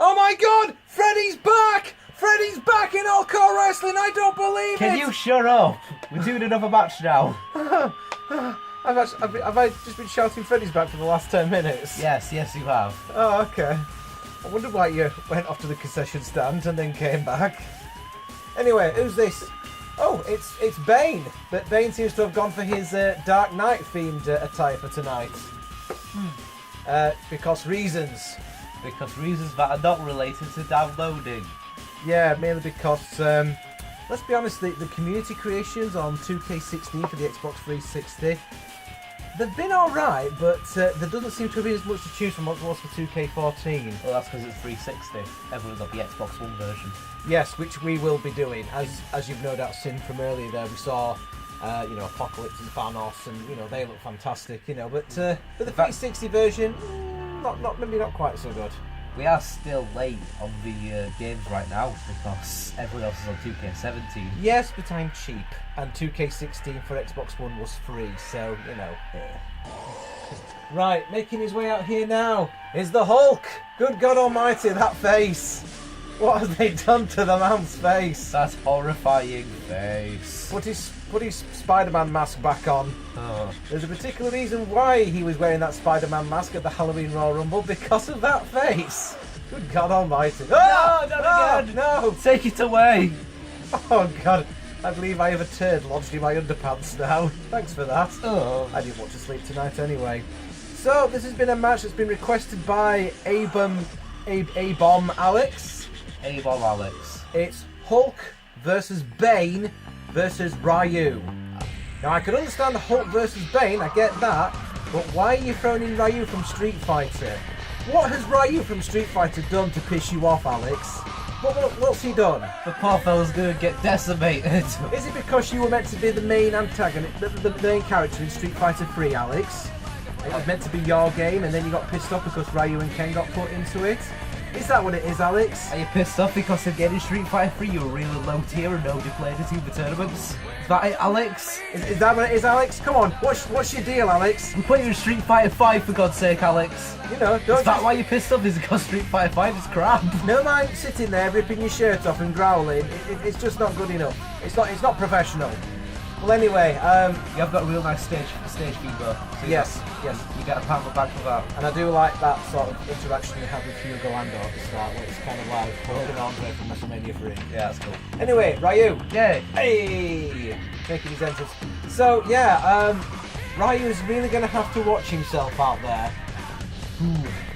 Oh my God! Freddy's back! Freddy's back in All-CAW Wrestling! I don't believe it! Can you shut up? We're doing another match now. Have I just been shouting Freddy's back for the last 10 minutes? Yes, you have. Oh, okay. I wonder why you went off to the concession stand and then came back. Anyway, who's this? Oh, it's Bane. But Bane seems to have gone for his Dark Knight themed attire for tonight. Because reasons. Because reasons that are not related to downloading. Yeah, mainly because, let's be honest, the community creations on 2K16 for the Xbox 360, they've been alright, but there doesn't seem to have been as much to choose from as there was for 2K14. Well, that's because it's 360. Everyone's got the Xbox One version. Yes, which we will be doing. As you've no doubt seen from earlier there, we saw, Apocalypse and Thanos, and, they look fantastic, but for the 360 version, maybe not quite so good. We are still late on the games right now because everyone else is on 2K17. Yes, but I'm cheap, and 2K16 for Xbox One was free, so, Right, making his way out here now is the Hulk! Good God Almighty, that face! What have they done to the man's face? That horrifying face. Put his Spider-Man mask back on. Oh. There's a particular reason why he was wearing that Spider-Man mask at the Halloween Royal Rumble, because of that face. Good God Almighty. No, not again! No! Take it away! Oh God, I believe I have a turd lodged in my underpants now. Thanks for that. Oh. I didn't want to sleep tonight anyway. So, this has been a match that's been requested by Abomb Alex. Abomb Alex. It's Hulk versus Bane versus Ryu. Now, I can understand Hulk versus Bane, I get that, but why are you throwing in Ryu from Street Fighter? What has Ryu from Street Fighter done to piss you off, Alex? What's he done? The poor fella's gonna get decimated. Is it because you were meant to be the main antagonist, the main character in Street Fighter 3, Alex? It was meant to be your game, and then you got pissed off because Ryu and Ken got put into it? Is that what it is, Alex? Are you pissed off because again in Street Fighter 3 you were really low tier and nobody played it in the tournaments? Is that it, Alex? Is that what it is, Alex? Come on, what's your deal, Alex? I'm playing in Street Fighter 5 for God's sake, Alex. Don't Is that why you're pissed off? Is it because Street Fighter 5 is crap? No mind sitting there ripping your shirt off and growling. It's just not good enough. It's not professional. Well, anyway, you have got a real nice stage feedback. So yes. You get a pat on the back for that. And I do like that sort of interaction you have with Hugo Lando at the start, where it's kind of like Hulk and Andre from WrestleMania 3. Yeah, that's cool. Anyway, Ryu. Yay! Hey! Making his entrance. So, yeah, Ryu's really going to have to watch himself out there.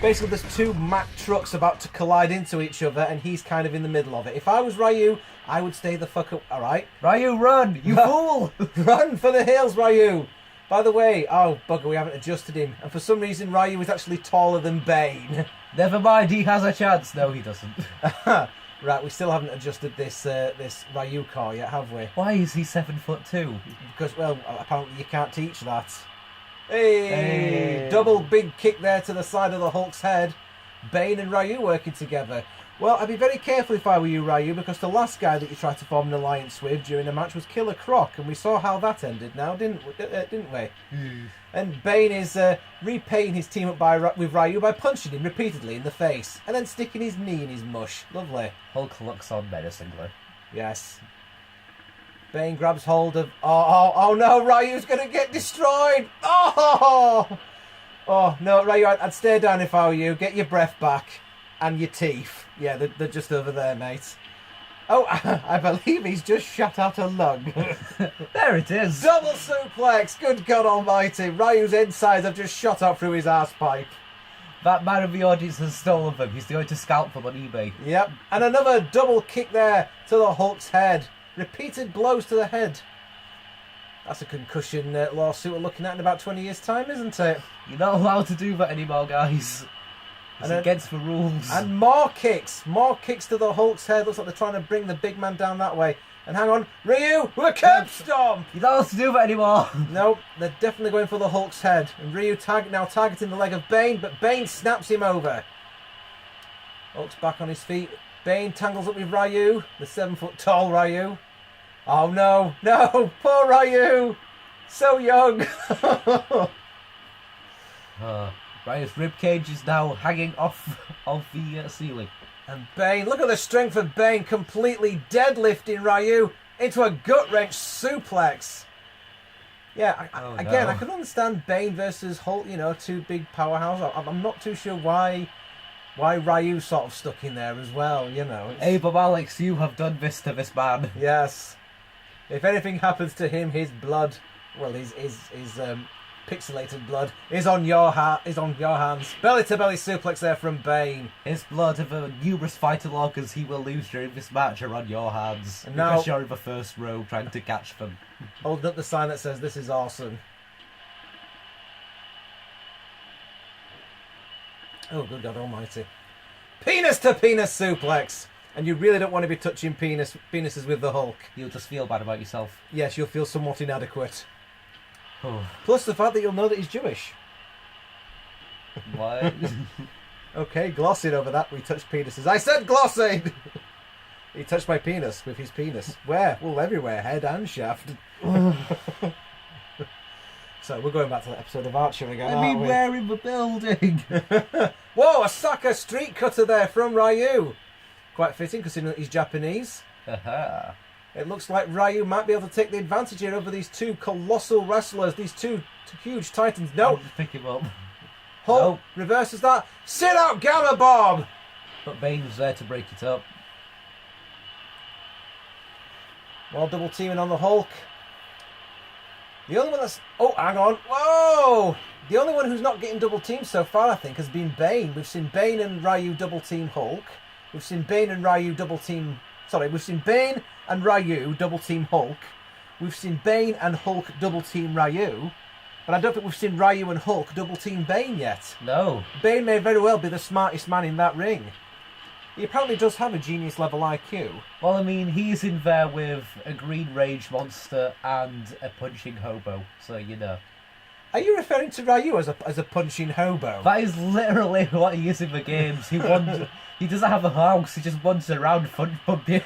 Basically, there's two Mack trucks about to collide into each other, and he's kind of in the middle of it. If I was Ryu, I would stay the fuck up. Alright? Ryu, run! You fool! Run for the hills, Ryu! By the way, oh, bugger, we haven't adjusted him. And for some reason, Ryu is actually taller than Bane. Never mind, he has a chance. No, he doesn't. Right, we still haven't adjusted this Ryu car yet, have we? Why is he 7'2"? Because, well, apparently you can't teach that. Hey! Double big kick there to the side of the Hulk's head. Bane and Ryu working together. Well, I'd be very careful if I were you, Ryu, because the last guy that you tried to form an alliance with during the match was Killer Croc, and we saw how that ended now, didn't we? And Bane is repaying his team up with Ryu by punching him repeatedly in the face, and then sticking his knee in his mush. Lovely. Hulk looks on menacingly. Yes. Bane grabs hold of... Oh no, Ryu's going to get destroyed! Oh no, Ryu, I'd stay down if I were you. Get your breath back. And your teeth. Yeah, they're just over there, mate. Oh, I believe he's just shut out a lung. There it is. Double suplex. Good God Almighty. Ryu's insides have just shot out through his arse pipe. That man of the audience has stolen them. He's going to scalp them on eBay. Yep. And another double kick there to the Hulk's head. Repeated blows to the head. That's a concussion lawsuit we're looking at in about 20 years' time, isn't it? You're not allowed to do that anymore, guys. It's against the rules. And more kicks. More kicks to the Hulk's head. Looks like they're trying to bring the big man down that way. And hang on. Ryu with a curb stomp. You're not allowed to do that anymore. No, they're definitely going for the Hulk's head. And Ryu now targeting the leg of Bane, but Bane snaps him over. Hulk's back on his feet. Bane tangles up with Ryu. The 7-foot-tall Ryu. Oh no. No. Poor Ryu. So young. Ryu's ribcage is now hanging off the ceiling. And Bane, look at the strength of Bane, completely deadlifting Ryu into a gut-wrench suplex. Yeah, again, I can understand Bane versus Hulk, you know, two big powerhouses. I'm not too sure why Ryu sort of stuck in there as well, you know. Abomb Alex, you have done this to this man. Yes. If anything happens to him, his blood, well, his pixelated blood is on your hands. Belly to belly suplex there from Bane. His blood of numerous fighter loggers he will lose during this match are on your hands. And now, because you're in the first row trying to catch them. Holding up the sign that says "This is awesome." Oh, good God Almighty! Penis to penis suplex, and you really don't want to be touching penises with the Hulk. You'll just feel bad about yourself. Yes, you'll feel somewhat inadequate. Oh. Plus the fact that you'll know that he's Jewish. What? Okay, glossing over that. We touched penises. I said glossing! He touched my penis with his penis. Where? Well, everywhere. Head and shaft. So, we're going back to the episode of Archer again, aren't we? We're in the building! Whoa, a Saka street cutter there from Ryu. Quite fitting, considering that he's Japanese. Aha. It looks like Ryu might be able to take the advantage here over these two colossal wrestlers, these two huge titans. No! Pick him up. Hulk reverses that. Sit out, Gamma Bomb! But Bane's there to break it up. While double teaming on the Hulk. The only one that's... Oh, hang on. Whoa! The only one who's not getting double teamed so far, I think, has been Bane. We've seen Bane and Ryu double team Hulk. We've seen Bane and Ryu double team... Sorry, we've seen Bane and Ryu double team Hulk. We've seen Bane and Hulk double team Ryu. But I don't think we've seen Ryu and Hulk double team Bane yet. No. Bane may very well be the smartest man in that ring. He apparently does have a genius level IQ. Well, I mean, he's in there with a green rage monster and a punching hobo, so you know. Are you referring to Ryu as a punching hobo? That is literally what he is in the games. He doesn't have a house, he just wanders around thumping.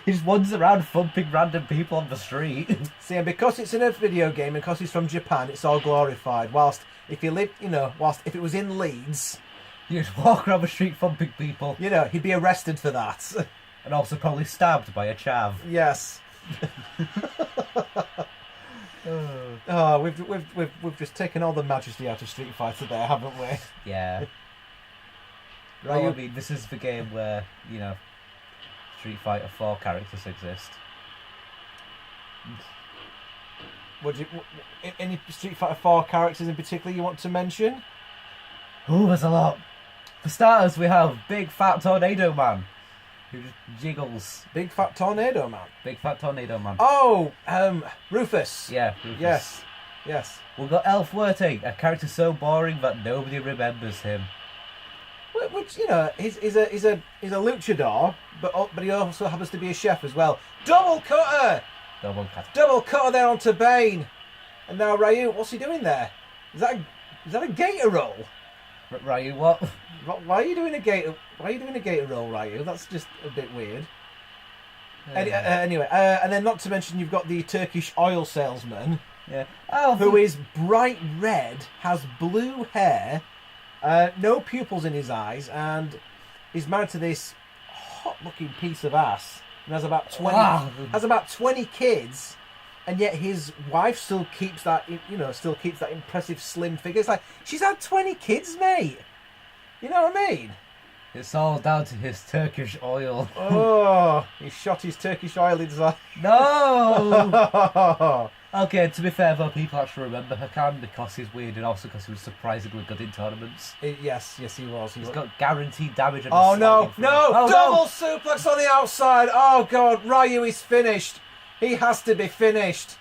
He just wanders around thumping random people on the street. See, and because it's in a video game and because he's from Japan, it's all glorified. Whilst if it was in Leeds, you just walk around the street thumping people. You know, he'd be arrested for that. And also probably stabbed by a chav. Yes. Oh, we've just taken all the majesty out of Street Fighter there, haven't we? Yeah. Right, well, I mean, this is the game where, you know, Street Fighter 4 characters exist. Any Street Fighter 4 characters in particular you want to mention? Oh, there's a lot. For starters, we have Big Fat Tornado Man, who just jiggles. Big Fat Tornado Man? Big Fat Tornado Man. Oh, Rufus. Yeah, Rufus. Yes. We've got Elf Werting, a character so boring that nobody remembers him. Which, you know, he's a luchador, but he also happens to be a chef as well. Double cutter there onto Bane, and now Ryu. What's he doing there? Is that a gator roll? Ryu, what? Why are you doing a gator roll, Ryu? That's just a bit weird. Anyway, and then not to mention you've got the Turkish oil salesman, who is bright red, has blue hair. No pupils in his eyes, and he's married to this hot-looking piece of ass, and has about 20 kids, and yet his wife still keeps that impressive slim figure. It's like she's had 20 kids, mate. You know what I mean? It's all down to his Turkish oil. Oh, he shot his Turkish oil inside. No. Okay, to be fair though, people actually remember Hakan because he's weird and also because he was surprisingly good in tournaments. Yes, he was. He's got guaranteed damage. And double suplex on the outside. Oh God, Ryu is finished. He has to be finished.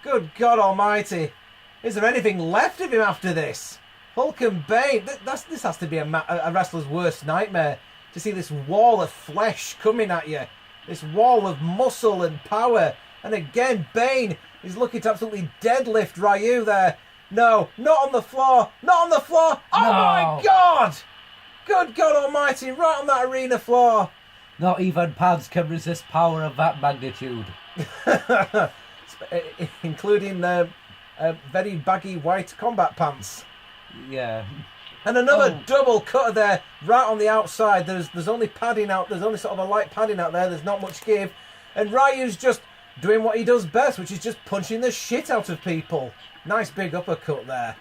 Good God Almighty, is there anything left of him after this? Hulk and Bane. This has to be a wrestler's worst nightmare. To see this wall of flesh coming at you, this wall of muscle and power, and again Bane is looking to absolutely deadlift Ryu there. No, not on the floor. Not on the floor. Oh no. My God! Good God Almighty, right on that arena floor. Not even pads can resist power of that magnitude. Including the very baggy white combat pants. Yeah. And another double cutter there, right on the outside. There's only padding out. There's only sort of a light padding out there. There's not much give. And Ryu's just doing what he does best, which is just punching the shit out of people. Nice big uppercut there.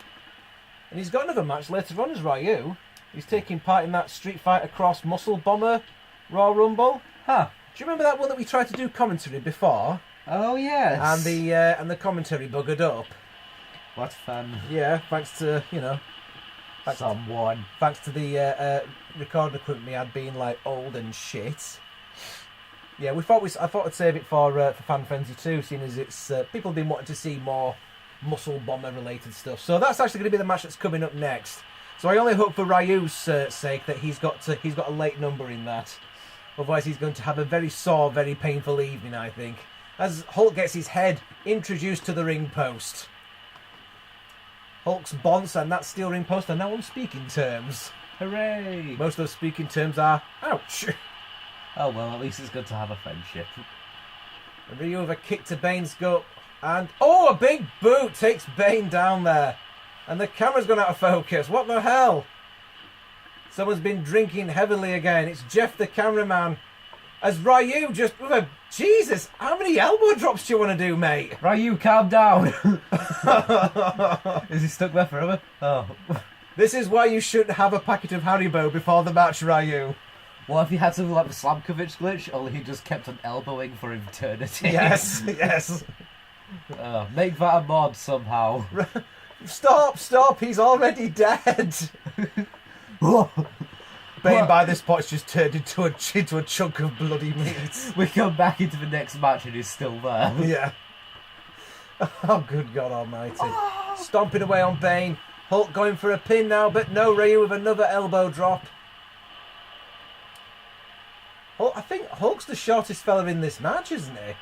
And he's got another match later on as Ryu. He's taking part in that Street Fighter Cross Muscle Bomber Raw Rumble. Huh. Do you remember that one that we tried to do commentary before? Oh, yes. And the commentary buggered up. What fun. Yeah, thanks to, Someone. Thanks to the recording equipment we had being like old and shit. Yeah, I thought I'd save it for Fan Frenzy too, seeing as it's people have been wanting to see more Muscle Bomber related stuff. So that's actually going to be the match that's coming up next. So I only hope for Ryu's sake that he's got a late number in that. Otherwise he's going to have a very sore, very painful evening, I think. As Hulk gets his head introduced to the ring post. Hulk's bonds and that steel ring post are now on speaking terms. Hooray! Most of those speaking terms are ouch. Oh well, at least it's good to have a friendship. Ryu with a kick to Bane's gut. And a big boot takes Bane down there. And the camera's gone out of focus. What the hell? Someone's been drinking heavily again. It's Jeff the cameraman. As Ryu just with a... Jesus, how many elbow drops do you want to do, mate? Ryu, calm down. Is he stuck there forever? Oh. This is why you shouldn't have a packet of Haribo before the match, Ryu. What if he had something like the Slamkovich glitch, only he just kept on elbowing for eternity? Yes, yes. Make that a mod somehow. Stop, he's already dead. Bane by this point just turned into a chunk of bloody meat. We come back into the next match and he's still there. Yeah. Oh, good God almighty. Stomping away on Bane. Hulk going for a pin now, but no, Ryu with another elbow drop. I think Hulk's the shortest fella in this match, isn't he?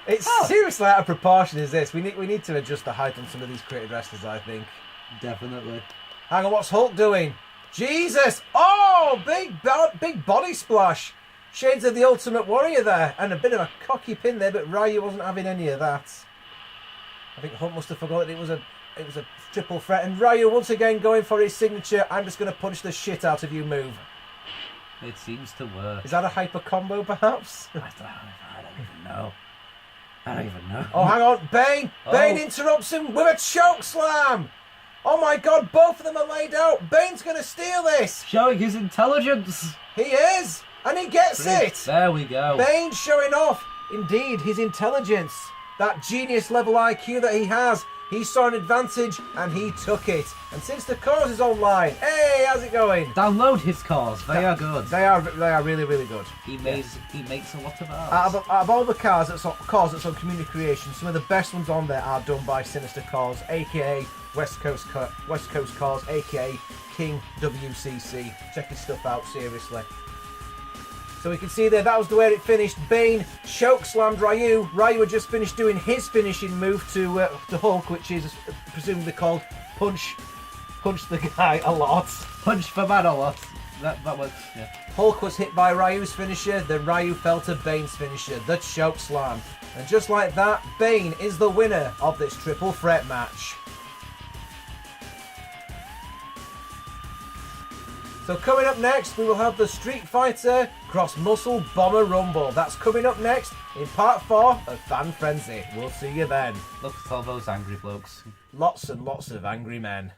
It's seriously out of proportion, is this? We need to adjust the height on some of these creative wrestlers, I think. Definitely. Hang on, what's Hulk doing? Jesus! Oh, big body splash. Shades of the Ultimate Warrior there, and a bit of a cocky pin there, but Ryu wasn't having any of that. I think Hulk must have forgotten it was a triple threat, and Ryu once again going for his signature. I'm just going to punch the shit out of you move. It seems to work. Is that a hyper combo, perhaps? I don't even know. I don't even know. Oh, hang on, Bane! Bane interrupts him with a choke slam. Oh my God, both of them are laid out. Bane's going to steal this. Showing his intelligence. He is, and he gets it. There we go. Bane showing off, indeed, his intelligence. That genius level IQ that he has. He saw an advantage and he took it. And since the cause is online, hey, how's it going? Download his cars. They are good. They are really, really good. He makes a lot of art. Out of all the cars that's on Community Creation, some of the best ones on there are done by Sinister Cause, aka West Coast Cause, aka King WCC. Check his stuff out, seriously. So we can see there, that was the way it finished. Bane choke slammed Ryu. Ryu had just finished doing his finishing move to Hulk, which is presumably called punch the guy a lot. Punch the man a lot. That was, yeah. Hulk was hit by Ryu's finisher, then Ryu fell to Bane's finisher, the choke slam. And just like that, Bane is the winner of this triple threat match. So coming up next, we will have the Street Fighter Cross Muscle Bomber Rumble. That's coming up next in part 4 of Fan Frenzy. We'll see you then. Look at all those angry blokes. Lots and lots of angry men.